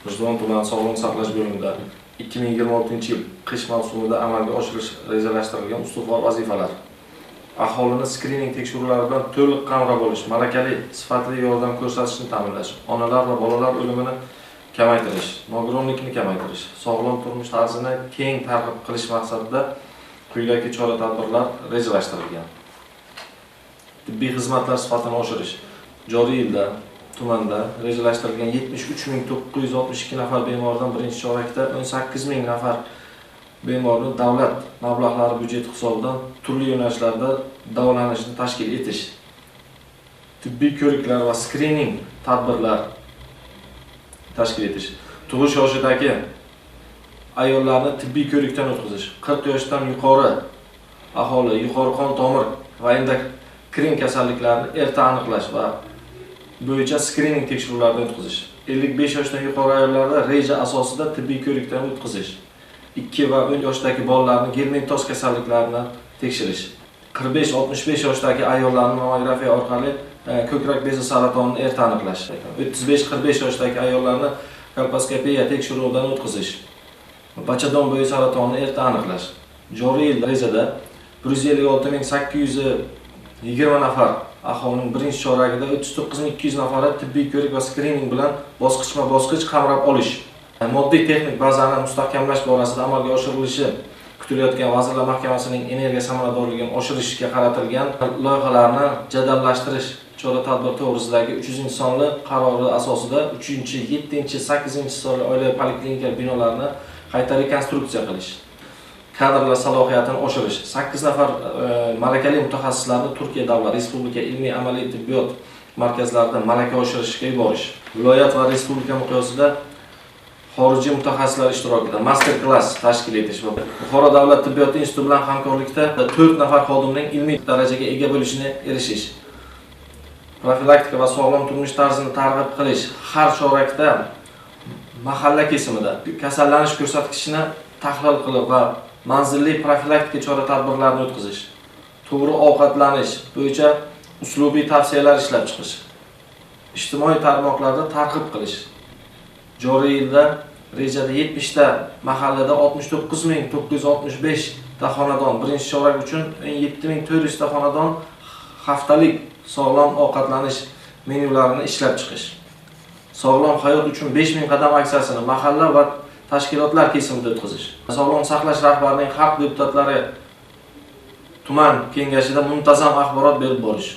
G'ijduvon tumani Sog'liqni saqlash bo'limida 2026-yil qish mavsumida amalga oshirish rejalashtirilgan ustuvor vazifalar: aholini skrining tekshiruvlari bilan to'liq qamrab olish, malakali, sifatli yordam ko'rsatishni ta'minlash, onalar va bolalar o'limini kamaytirish, nogironlikni kamaytirish, sog'lom turmush tarzini keng targ'ib qilish maqsadida quyidagi chora-tadbirlar rejalashtirilgan. Tibbiy xizmatlar sifatini oshirish. Joriy yilda tumanda rejalashtirilgan 73.962 nafar bemordan birinchi chorakda 18.000 nafar bemorni davlat mablag'lari byudjeti hisobidan turli yo'nalishlarda davolanishni tashkil etish. Tibbiy ko'riklar va skrining tadbirlar tashkil etish. Tug'ish yoshidagi ayollarni tibbiy ko'rikdan o'tkazish. 40 yoshdan yuqori aholi yuqori qon tomir va endokrin kasalliklarini erta aniqlash va bo'yicha skrining tekshiruvlaridan o'tkazish. 55 yoshdan yuqori ayollarda reja asosida tibbiy ko'rikdan o'tkazish. 2 va 10 yoshdagi bolalarni germentoz kasalliklarini tekshirish. 45-65 yoshdagi ayollarni mammografiya orqali ko'krak bezi saratonini erta aniqlash. 35-45 yoshdagi ayollarni kolposkopiya tekshiruvidan o'tkazish. Bachadon bo'yi saratonini erta aniqlash. Joriy yil rejada 156.820 nafar aholining birinchi choragida 39.200 nafari tibbiy ko'rik va skrining bilan bosqichma-bosqich qamrab olish. Moddiy texnik bazani mustahkamlash borasida amalga oshirilishi kutilayotgan Vazirlar Mahkamasining energiya samaradorligini oshirishga qaratilgan loyihalarni jadallashtirish chora-tadbir to'g'risidagi 300-sonli qarori asosida 3-chi, 7-chi, 8-chi sonli oilaviy poliklinika binolarini qayta rekonstruksiya qilish. Kadrlar salohiyatini oshirish. 8 nafar malakali mutaxassislarni Turkiya davlat respublika ilmiy amaliy tibbiyot markazlarida malaka oshirishga yuborish. Viloyat va respublika miqyosida xorijiy mutaxassislar ishtirokida master klass tashkil etish va Buxoro davlat tibbiyot instituti bilan hamkorlikda 4 nafar xodimning ilmiy darajaga ega bo'lishini erishish. Profilaktika va sog'lom turmush tarzini targ'ib qilish. Har chorakda mahalla kesimida kasallanish ko'rsatkichini tahlil qilib va manzilli profilaktika chora-tadbirlarini o'tkazish. To'g'ri ovqatlanish bo'yicha uslubiy tavsiyalar ishlab chiqish. Ijtimoiy tarmoqlarda targ'ib qilish. Joriy yilda rejada 70 ta mahallada 69.965 ta xonadon birinchi chorak uchun 17.400 ta xonadon haftalik sog'lom ovqatlanish menyularini ishlab chiqish. Sog'lom hayot uchun 5000 qadam aksiyasini mahalla va tashkilotlar kesimida o'tkazish. Sog'liqni saqlash rahbarining xalq deputatlari tuman kengashida muntazam axborot berib borish.